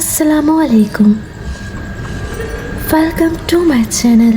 Assalamu alaikum. Welcome to my channel.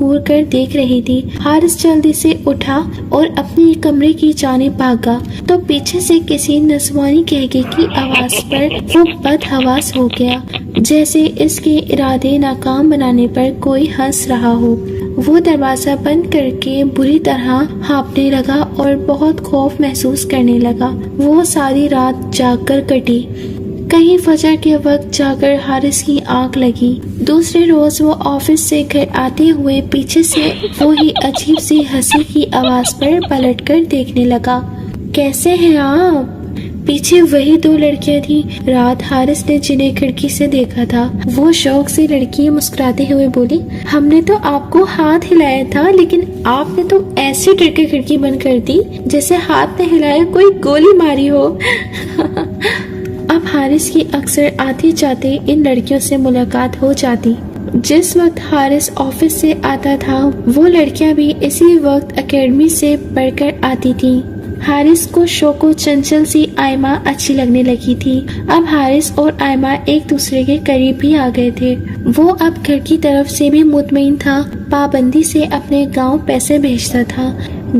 گور کر دیکھ رہی تھی۔ حارث جلدی سے اٹھا اور اپنے کمرے کی جانب بھاگا تو پیچھے سے کسی نسوانی قہقہے کی آواز پر وہ بدحواس ہو گیا، جیسے اس کے ارادے ناکام بنانے پر کوئی ہنس رہا ہو۔ وہ دروازہ بند کر کے بری طرح ہانپنے لگا اور بہت خوف محسوس کرنے لگا۔ وہ ساری رات جاگ کر کٹی۔ کہیں فجر کے وقت جا کر حارث کی آنکھ لگی۔ دوسرے روز وہ آفس سے گھر آتے ہوئے پیچھے سے وہی عجیب سی ہنسی کی آواز پر پلٹ کر دیکھنے لگا۔ کیسے ہیں آپ؟ پیچھے وہی دو لڑکیاں تھیں رات حارث نے جنہیں کھڑکی سے دیکھا تھا۔ وہ شوق سے لڑکی مسکراتے ہوئے بولی، ہم نے تو آپ کو ہاتھ ہلایا تھا لیکن آپ نے تو ایسی ڈر کے کھڑکی بند کر دی جیسے ہاتھ نے ہلایا کوئی گولی ماری ہو۔ اب حارث کی اکثر آتے جاتے ان لڑکیوں سے ملاقات ہو جاتی۔ جس وقت حارث آفس سے آتا تھا وہ لڑکیاں بھی اسی وقت اکیڈمی سے پڑھ کر آتی تھیں۔ حارث کو شوق و چنچل سی آئمہ اچھی لگنے لگی تھی۔ اب حارث اور آئمہ ایک دوسرے کے قریب بھی آ گئے تھے۔ وہ اب گھر کی طرف سے بھی مطمئن تھا، پابندی سے اپنے گاؤں پیسے بھیجتا تھا۔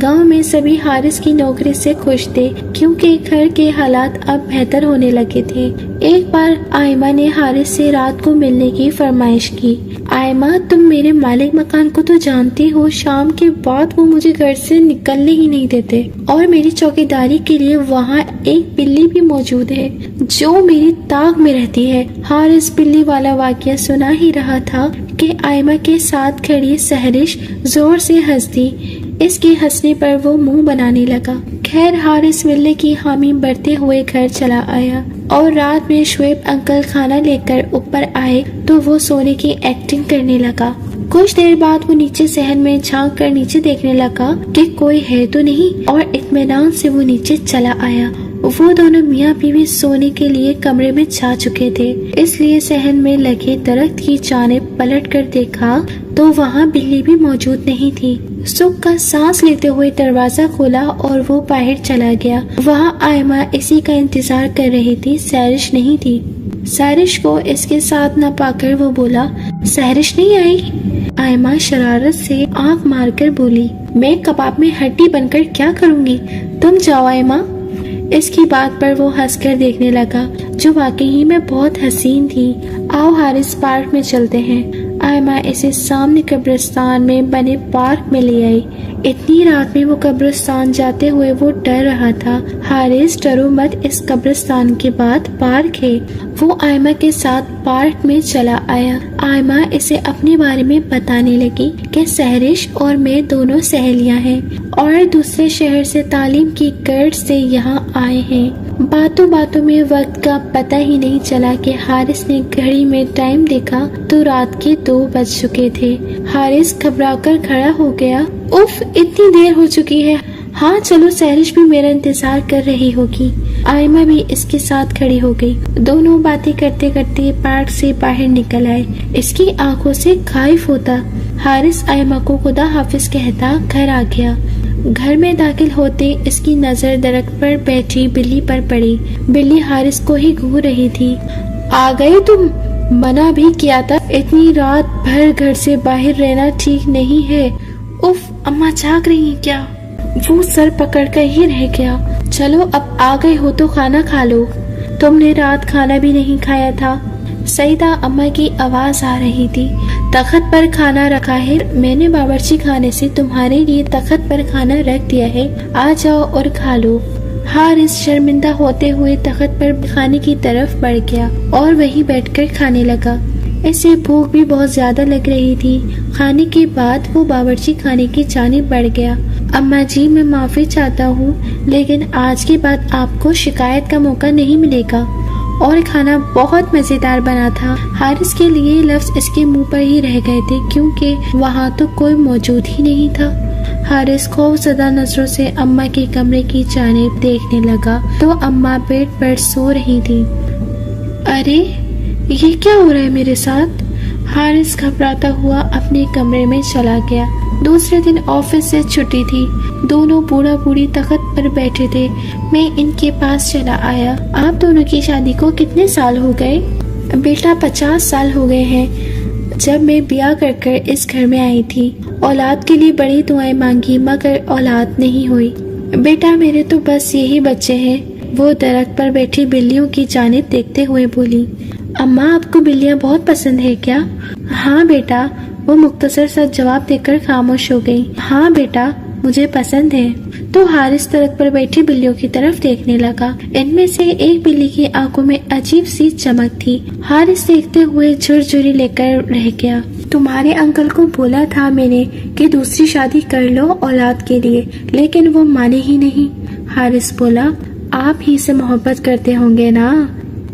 گاؤں میں سبھی حارث کی نوکری سے خوش تھے کیونکہ گھر کے حالات اب بہتر ہونے لگے تھے۔ ایک بار آئمہ نے حارث سے رات کو ملنے کی فرمائش کی۔ آئمہ، تم میرے مالک مکان کو تو جانتی ہو، شام کے بعد وہ مجھے گھر سے نکلنے ہی نہیں دیتے اور میری چوکیداری کے لیے وہاں ایک بلی بھی موجود ہے جو میری تاک میں رہتی ہے۔ حارث بلی والا واقعہ سنا ہی رہا تھا کہ آئمہ کے ساتھ کھڑی سہرش زور سے ہنس دی۔ اس کے ہنسنے پر وہ منہ بنانے لگا۔ خیر حارث ملنے کی حامی بڑھتے ہوئے گھر چلا آیا اور رات میں شعیب انکل کھانا لے کر اوپر آئے تو وہ سونے کی ایکٹنگ کرنے لگا۔ کچھ دیر بعد وہ نیچے صحن میں جھانک کر نیچے دیکھنے لگا کہ کوئی ہے تو نہیں اور اطمینان سے وہ نیچے چلا آیا۔ وہ دونوں میاں بیوی سونے کے لیے کمرے میں جا چکے تھے، اس لیے صحن میں لگے درخت کی جانب پلٹ کر دیکھا تو وہاں بلی بھی موجود نہیں تھی۔ سکھ کا سانس لیتے ہوئے دروازہ کھولا اور وہ باہر چلا گیا۔ وہاں آئمہ اسی کا انتظار کر رہی تھی، سہرش نہیں تھی۔ سہرش کو اس کے ساتھ نہ پا کر وہ بولا، سہرش نہیں آئی؟ آئمہ شرارت سے آنکھ مار کر بولی، میں کباب میں ہڈی بن کر کیا کروں گی، تم جاؤ آئمہ۔ اس کی بات پر وہ ہنس کر دیکھنے لگا جو واقعی میں بہت حسین تھی۔ آؤ حارث پارک میں چلتے ہیں۔ آئمہ اسے سامنے قبرستان میں بنے پارک میں لے آئی۔ اتنی رات میں وہ قبرستان جاتے ہوئے وہ ڈر رہا تھا۔ حارث ڈرو مت، اس قبرستان کے بعد پارک ہے۔ وہ آئمہ کے ساتھ پارک میں چلا آیا۔ آئمہ اسے اپنے بارے میں بتانے لگی کہ سہرش اور میں دونوں سہیلیاں ہیں اور دوسرے شہر سے تعلیم کی غرض سے یہاں آئے ہیں۔ باتوں باتوں میں وقت کا پتہ ہی نہیں چلا کہ حارث نے گھڑی میں ٹائم دیکھا تو رات کے 2 بج چکے تھے۔ حارث گھبرا کر کھڑا ہو گیا، اف اتنی دیر ہو چکی ہے، ہاں چلو سہرش بھی میرا انتظار کر رہی ہوگی۔ آئمہ بھی اس کے ساتھ کھڑی ہو گئی۔ دونوں باتیں کرتے کرتے پارک سے باہر نکل آئے۔ اس کی آنکھوں سے خائف ہوتا حارث آئمہ کو خدا حافظ کہتا گھر آ گیا۔ گھر میں داخل ہوتے اس کی نظر درخت پر بیٹھی بلی پر پڑی۔ بلی حارث کو ہی گھور رہی تھی۔ آ گئے تم؟ منع بھی کیا تھا، اتنی رات بھر گھر سے باہر رہنا ٹھیک نہیں ہے۔ اف اماں جاگ رہی ہیں کیا؟ وہ سر پکڑ کر ہی رہ گیا۔ چلو اب آ گئے ہو تو کھانا کھا لو، تم نے رات کھانا بھی نہیں کھایا تھا۔ سیدہ اماں کی آواز آ رہی تھی۔ تخت پر کھانا رکھا ہے، میں نے باورچی خانے سے تمہارے لیے تخت پر کھانا رکھ دیا ہے، آ جاؤ اور کھا لو۔ حارث شرمندہ ہوتے ہوئے تخت پر کھانے کی طرف بڑھ گیا اور وہیں بیٹھ کر کھانے لگا۔ اسے بھوک بھی بہت زیادہ لگ رہی تھی۔ کھانے کے بعد وہ باورچی خانے کی جانب بڑھ گیا۔ اماں جی میں معافی چاہتا ہوں لیکن آج کے بعد آپ کو شکایت کا موقع نہیں ملے گا، اور کھانا بہت مزیدار بنا تھا۔ حارث کے لیے لفظ اس کے منہ پر ہی رہ گئے تھے کیونکہ وہاں تو کوئی موجود ہی نہیں تھا۔ حارث خوف زدہ نظروں سے اماں کے کمرے کی جانب دیکھنے لگا تو اماں بیڈ پر سو رہی تھی۔ ارے یہ کیا ہو رہا ہے میرے ساتھ؟ حارث گھبراتا ہوا اپنے کمرے میں چلا گیا۔ دوسرے دن آفس سے چھٹی تھی، دونوں بوڑھا بوڑھی تخت پر بیٹھے تھے۔ میں ان کے پاس چلا آیا۔ آپ دونوں کی شادی کو کتنے سال ہو گئے؟ بیٹا 50 سال ہو گئے ہیں۔ جب میں بیاہ کر اس گھر میں آئی تھی، اولاد کے لیے بڑی دعائیں مانگی مگر اولاد نہیں ہوئی۔ بیٹا میرے تو بس یہی بچے ہیں۔ وہ درخت پر بیٹھی بلیوں کی جانب دیکھتے ہوئے بولی۔ اماں آپ کو بلیاں بہت پسند ہے کیا؟ ہاں بیٹا، وہ مختصر سا جواب دے کر خاموش ہو گئی۔ ہاں بیٹا مجھے پسند ہے۔ تو حارث درخت پر بیٹھی بلیوں کی طرف دیکھنے لگا۔ ان میں سے ایک بلی کی آنکھوں میں عجیب سی چمک تھی۔ حارث دیکھتے ہوئے جھرجھری لے کر رہ گیا۔ تمہارے انکل کو بولا تھا میں نے کہ دوسری شادی کر لو اولاد کے لیے، لیکن وہ مانے ہی نہیں۔ حارث بولا، آپ ہی سے محبت کرتے ہوں گے نا؟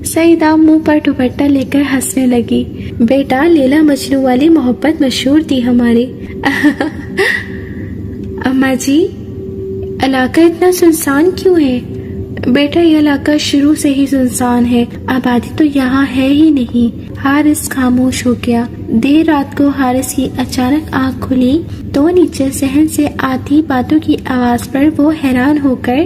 سعیدہ منہ پر دوپٹہ لے کر ہنسنے لگی۔ بیٹا لیلا مجنو والی محبت مشہور تھی ہماری۔ اماں جی علاقہ اتنا سنسان کیوں ہے؟ بیٹا یہ علاقہ شروع سے ہی سنسان ہے، آبادی تو یہاں ہے ہی نہیں۔ حارث خاموش ہو گیا۔ دیر رات کو حارث کی اچانک آنکھ کھلی تو نیچے صحن سے آتی باتوں کی آواز پر وہ حیران ہو کر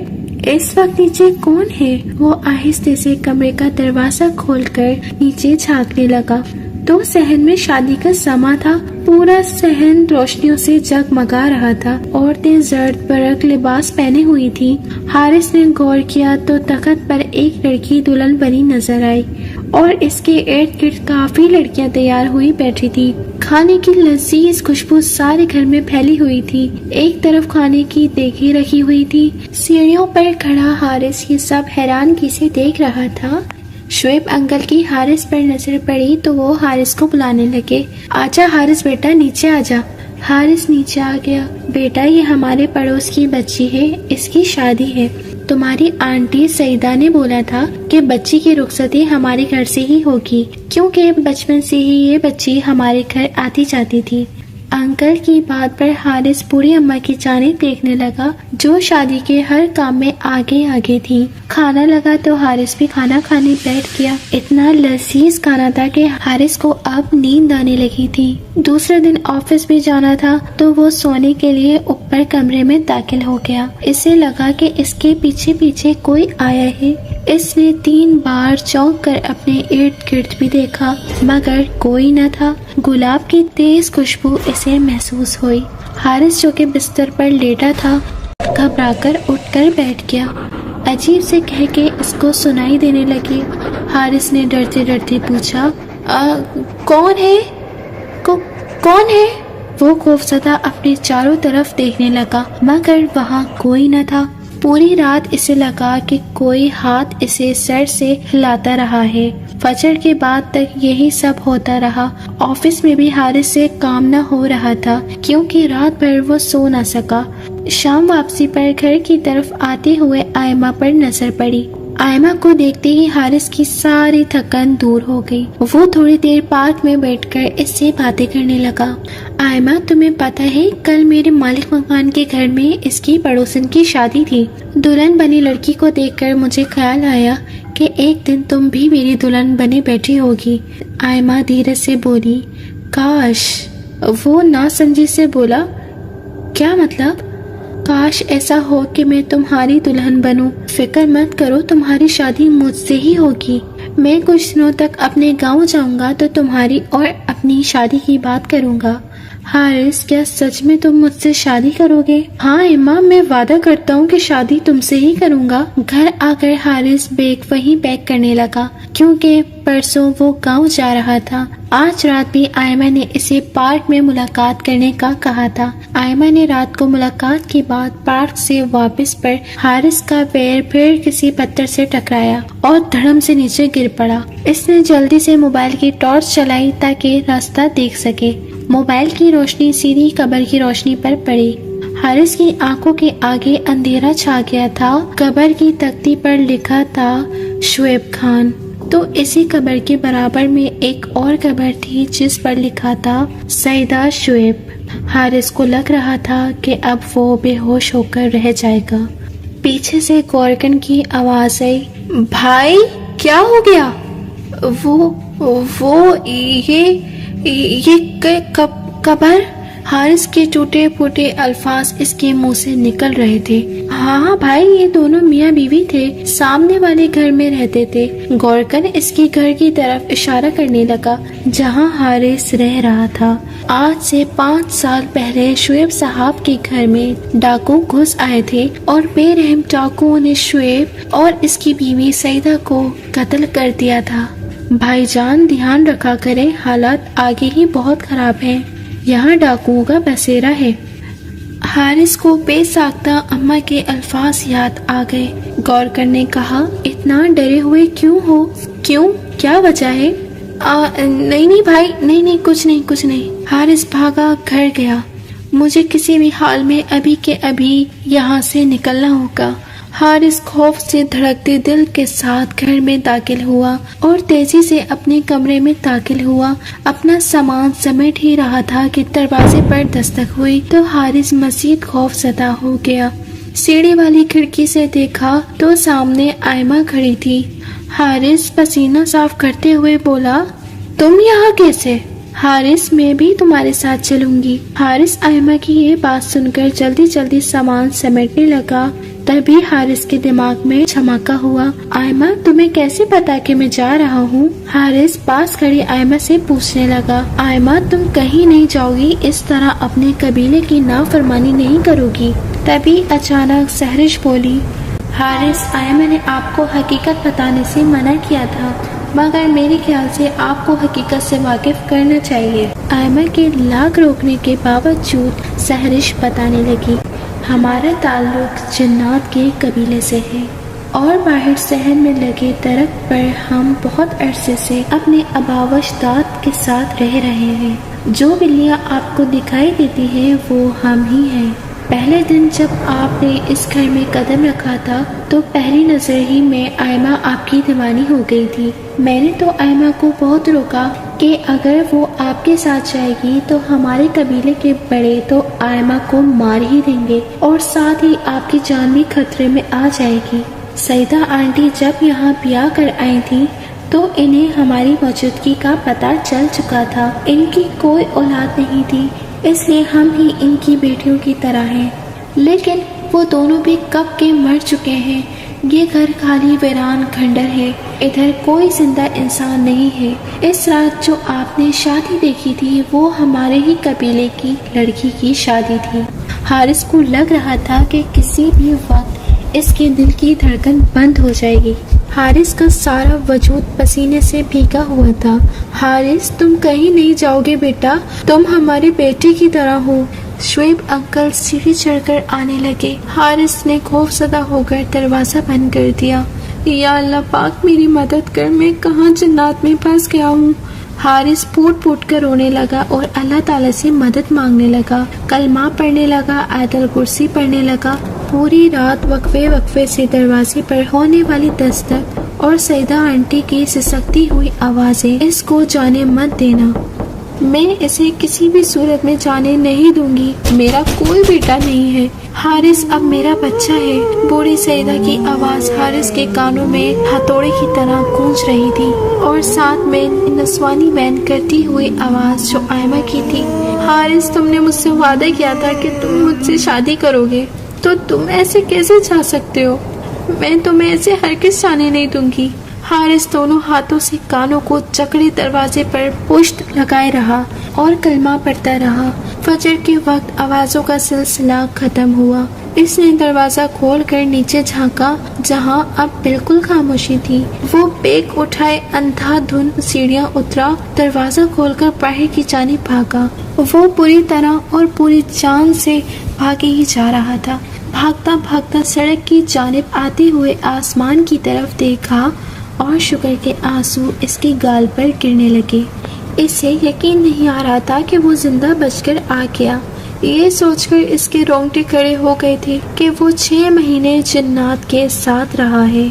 اس وقت نیچے کون ہے؟ وہ آہستہ سے کمرے کا دروازہ کھول کر نیچے جھانکنے لگا تو صحن میں شادی کا سما تھا۔ پورا صحن روشنیوں سے جگمگا رہا تھا۔ عورتیں زرد برق لباس پہنے ہوئی تھی۔ حارث نے غور کیا تو تخت پر ایک لڑکی دلہن بنی نظر آئی اور اس کے ارد گرد کافی لڑکیاں تیار ہوئی بیٹھی تھی۔ کھانے کی لذیذ خوشبو سارے گھر میں پھیلی ہوئی تھی۔ ایک طرف کھانے کی دیگیں رکھی ہوئی تھی۔ سیڑھیوں پر کھڑا حارث یہ سب حیرانگی سے دیکھ رہا تھا۔ شعیب انکل کی حارث پر نظر پڑی تو وہ حارث کو بلانے لگے۔ آجا حارث بیٹا نیچے آجا۔ حارث نیچے آ گیا۔ بیٹا یہ ہمارے پڑوس کی بچی ہے، اس کی شادی ہے۔ تمہاری آنٹی سعیدہ نے بولا تھا کہ بچی کی رخصتی ہمارے گھر سے ہی ہوگی، کیونکہ بچپن سے ہی یہ بچی ہمارے گھر آتی جاتی تھی۔ انکل کی بات پر حارث بوڑھی اماں کی جانب دیکھنے لگا جو شادی کے ہر کام میں آگے آگے تھی۔ کھانا لگا تو حارث بھی کھانا کھانے بیٹھ گیا۔ اتنا لذیذ کھانا تھا کہ حارث کو اب نیند آنے لگی تھی۔ دوسرے دن آفس بھی جانا تھا تو وہ سونے کے لیے اوپر کمرے میں داخل ہو گیا۔ اسے لگا کہ اس کے پیچھے پیچھے کوئی آیا ہے۔ اس نے 3 بار چونک کر اپنے ارد گرد بھی دیکھا مگر کوئی نہ تھا۔ گلاب کی تیز خوشبو اسے محسوس ہوئی۔ حارث جو کہ بستر پر لیٹا تھا گھبرا کر اٹھ کر بیٹھ گیا۔ عجیب سے کہہ کے اس کو سنائی دینے لگی۔ حارث نے ڈرتے ڈرتے پوچھا، کون ہے؟ کون ہے؟ وہ خوفزدہ اپنے چاروں طرف دیکھنے لگا مگر وہاں کوئی نہ تھا۔ پوری رات اسے لگا کہ کوئی ہاتھ اسے سر سے ہلاتا رہا ہے۔ فجر کے بعد تک یہی سب ہوتا رہا۔ آفس میں بھی حارث سے کام نہ ہو رہا تھا کیونکہ رات بھر وہ سو نہ سکا۔ شام واپسی پر گھر کی طرف آتے ہوئے آئمہ پر نظر پڑی۔ آئمہ کو دیکھتے ہی حارث کی ساری تھکن دور ہو گئی۔ وہ تھوڑی دیر پارک میں بیٹھ کر اس سے باتیں کرنے لگا۔ آئمہ تمہیں پتہ ہے کل میرے مالک مکان کے گھر میں اس کی پڑوسن کی شادی تھی۔ دلہن بنی لڑکی کو دیکھ کر مجھے خیال آیا کہ ایک دن تم بھی میری دلہن بنے بیٹھی ہوگی۔ آئمہ دھیرے سے بولی، کاش۔ وہ ناسمجھی سے بولا، کیا مطلب؟ کاش ایسا ہو کہ میں تمہاری دلہن بنوں۔ فکر مت کرو تمہاری شادی مجھ سے ہی ہوگی۔ میں کچھ دنوں تک اپنے گاؤں جاؤں گا تو تمہاری اور اپنی شادی کی بات کروں گا۔ حارث کیا سچ میں تم مجھ سے شادی کرو گے؟ ہاں اماں میں وعدہ کرتا ہوں کہ شادی تم سے ہی کروں گا۔ گھر آ کر حارث بیگ وہیں پیک کرنے لگا کیونکہ پرسوں وہ گاؤں جا رہا تھا۔ آج رات بھی آئمہ نے اسے پارک میں ملاقات کرنے کا کہا تھا۔ آئمہ نے رات کو ملاقات کے بعد پارک سے واپس پر حارث کا پیر پھر کسی پتھر سے ٹکرایا اور دھڑم سے نیچے گر پڑا۔ اس نے جلدی سے موبائل کی ٹارچ چلائی تاکہ راستہ دیکھ سکے۔ موبائل کی روشنی سیدھی قبر کی روشنی پر پڑی۔ حارث کی آنکھوں کے آگے اندھیرا چھا گیا تھا۔ قبر کی تختی پر لکھا تھا شعیب خان۔ تو اسی قبر کے برابر میں ایک اور قبر تھی جس پر لکھا تھا سعیدہ شعیب۔ حارث کو لگ رہا تھا کہ اب وہ بے ہوش ہو کر رہ جائے گا۔ پیچھے سے گورکن کی آواز آئی، بھائی کیا ہو گیا؟ وہ یہ قبر؟ حارث کے ٹوٹے پھوٹے الفاظ اس کے منہ سے نکل رہے تھے۔ ہاں بھائی، یہ دونوں میاں بیوی تھے، سامنے والے گھر میں رہتے تھے۔ گورکن اس کی گھر کی طرف اشارہ کرنے لگا جہاں حارث رہ رہا تھا۔ آج سے 5 سال پہلے شعیب صاحب کے گھر میں ڈاکو گھس آئے تھے اور بے رحم ڈاکوؤں نے شعیب اور اس کی بیوی سعیدہ کو قتل کر دیا تھا۔ بھائی جان، دھیان رکھا کریں، حالات آگے ہی بہت خراب ہیں، یہاں ڈاکوؤں کا بسیرا ہے۔ حارث کو بے ساختہ اماں کے الفاظ یاد آ گئے۔ گورکن نے کہا، اتنا ڈرے ہوئے کیوں ہو؟ کیوں؟ کیا وجہ ہے؟ نہیں بھائی، نہیں، کچھ نہیں۔ حارث بھاگا گھر گیا۔ مجھے کسی بھی حال میں ابھی کے ابھی یہاں سے نکلنا ہوگا۔ حارث خوف سے دھڑکتے دل کے ساتھ گھر میں داخل ہوا اور تیزی سے اپنے کمرے میں داخل ہوا۔ اپنا سامان سمیٹ ہی رہا تھا کہ دروازے پر دستک ہوئی تو حارث مزید خوف زدہ ہو گیا۔ سیڑھی والی کھڑکی سے دیکھا تو سامنے آئمہ کھڑی تھی۔ حارث پسینہ صاف کرتے ہوئے بولا، تم یہاں کیسے؟ حارث، میں بھی تمہارے ساتھ چلوں گی۔ حارث آئمہ کی یہ بات سن کر جلدی سامان سمیٹنے لگا۔ تبھی حارث کے دماغ میں دھماکہ ہوا، آئمہ تمہیں کیسے پتا کہ میں جا رہا ہوں؟ حارث پاس کھڑی آئمہ سے پوچھنے لگا، آئمہ تم کہیں نہیں جاؤ گی، اس طرح اپنے قبیلے کی نافرمانی نہیں کرو گی؟ تبھی اچانک سحرش بولی، حارث، آئمہ نے آپ کو حقیقت بتانے سے منع کیا تھا، مگر میرے خیال سے آپ کو حقیقت سے واقف کرنا چاہیے۔ آئمہ کے لاکھ روکنے کے باوجود سحرش بتانے لگی، ہمارا تعلق جنات کے قبیلے سے ہے اور باہر شہر میں لگے درخت پر ہم بہت عرصے سے اپنے آباء و اجداد کے ساتھ رہ رہے ہیں۔ جو بلیاں آپ کو دکھائی دیتی ہیں وہ ہم ہی ہیں۔ پہلے دن جب آپ نے اس گھر میں قدم رکھا تھا تو پہلی نظر ہی میں آئمہ آپ کی دیوانی ہو گئی تھی۔ میں نے تو آئمہ کو بہت روکا کہ اگر وہ آپ کے ساتھ جائے گی تو ہمارے قبیلے کے بڑے تو آئمہ کو مار ہی دیں گے اور ساتھ ہی آپ کی جان بھی خطرے میں آ جائے گی۔ سعیدہ آنٹی جب یہاں بیاہ کر آئی تھی تو انہیں ہماری موجودگی کا پتہ چل چکا تھا۔ ان کی کوئی اولاد نہیں تھی، اس لیے ہم ہی ان کی بیٹیوں کی طرح ہیں، لیکن وہ دونوں بھی کب کے مر چکے ہیں۔ یہ گھر خالی ویران کھنڈر ہے، ادھر کوئی زندہ انسان نہیں ہے۔ اس رات جو آپ نے شادی دیکھی تھی وہ ہمارے ہی قبیلے کی لڑکی کی شادی تھی۔ حارث کو لگ رہا تھا کہ کسی بھی وقت اس کے دل کی دھڑکن بند ہو جائے گی۔ حارث کا سارا وجود پسینے سے بھیگا ہوا تھا۔ حارث، تم کہیں نہیں جاؤ گے بیٹا، تم ہمارے بیٹے کی طرح ہو۔ شعیب انکل سیڑھی چڑھ کر آنے لگے۔ حارث نے خوف زدہ ہو کر دروازہ بند کر دیا۔ یا اللہ پاک میری مدد کر، میں کہاں جنات میں پھنس گیا ہوں۔ حارث پھوٹ پھوٹ کر رونے لگا اور اللہ تعالیٰ سے مدد مانگنے لگا، کلمہ پڑھنے لگا، آیت الکرسی پڑھنے لگا۔ پوری رات وقفے سے دروازے پر ہونے والی دستک اور سعیدہ آنٹی کی سسکتی ہوئی آوازیں اس کو جانے مت دینا، میں اسے کسی بھی صورت میں جانے نہیں دوں گی، میرا کوئی بیٹا نہیں ہے، حارث اب میرا بچہ ہے۔ بوڑھی سعیدہ کی آواز حارث کے کانوں میں ہتھوڑے کی طرح گونج رہی تھی اور ساتھ میں نسوانی بین کرتی ہوئی آواز جو آئمہ کی تھی، حارث تم نے مجھ سے وعدہ کیا تھا کہ تم مجھ سے شادی کرو گے، تو تم ایسے کیسے چاہ سکتے ہو؟ میں تمہیں ایسے ہرگز جانے نہیں دوں گی۔ حارث دونوں ہاتھوں سے کانوں کو جکڑے دروازے پر پشت لگائے رہا اور کلمہ پڑھتا رہا۔ فجر کے وقت آوازوں کا سلسلہ ختم ہوا۔ اس نے دروازہ کھول کر نیچے جھانکا جہاں اب بالکل خاموشی تھی۔ وہ بیگ اٹھائے اندھا دھن سیڑھیاں اترا، دروازہ کھول کر باہر کی جانب بھاگا۔ وہ پوری طرح اور پوری جان سے بھاگے ہی جا رہا تھا۔ بھاگتا سڑک کی جانب آتے ہوئے آسمان کی طرف دیکھا اور شکر کے آنسو اس کے گال پر گرنے لگے۔ اسے یقین نہیں آ رہا تھا کہ وہ زندہ بچ کر آ گیا۔ یہ سوچ کر اس کے رونگٹے کھڑے ہو گئے تھے کہ وہ 6 مہینے جنات کے ساتھ رہا ہے۔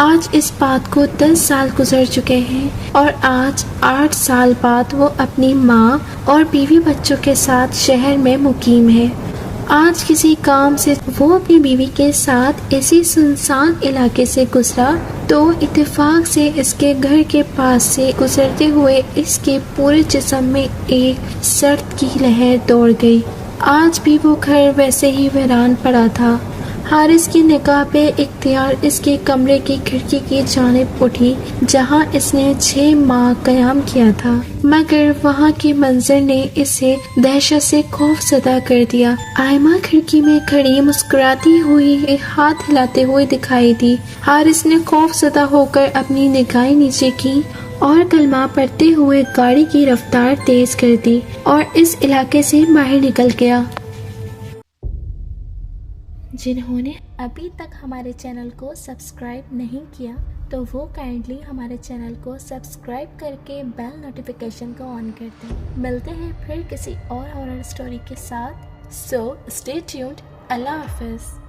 آج اس بات کو 10 سال گزر چکے ہیں اور آج 8 سال بعد وہ اپنی ماں اور بیوی بچوں کے ساتھ شہر میں مقیم ہے۔ آج کسی کام سے وہ اپنی بیوی کے ساتھ اسی سنسان علاقے سے گزرا تو اتفاق سے اس کے گھر کے پاس سے گزرتے ہوئے اس کے پورے جسم میں ایک سرد کی لہر دوڑ گئی۔ آج بھی وہ گھر ویسے ہی ویران پڑا تھا۔ حارث کی نگاہ بے اختیار اس کے کمرے کی کھڑکی کی جانب اٹھی جہاں اس نے 6 ماہ قیام کیا تھا، مگر وہاں کے منظر نے اسے دہشت سے خوف زدہ کر دیا۔ آئمہ کھڑکی میں کھڑی مسکراتی ہوئی ہاتھ ہلاتے ہوئے دکھائی دی۔ حارث نے خوف زدہ ہو کر اپنی نگاہیں نیچے کی اور کلمہ پڑھتے ہوئے گاڑی کی رفتار تیز کر دی اور اس علاقے سے باہر نکل گیا۔ جنہوں نے ابھی تک ہمارے چینل کو سبسکرائب نہیں کیا تو وہ کائنڈلی ہمارے چینل کو سبسکرائب کر کے بیل نوٹیفیکیشن کو آن کر دیں۔ ملتے ہیں پھر کسی اور ہارر سٹوری کے ساتھ، سو اسٹے ٹیونڈ۔ اللہ حافظ۔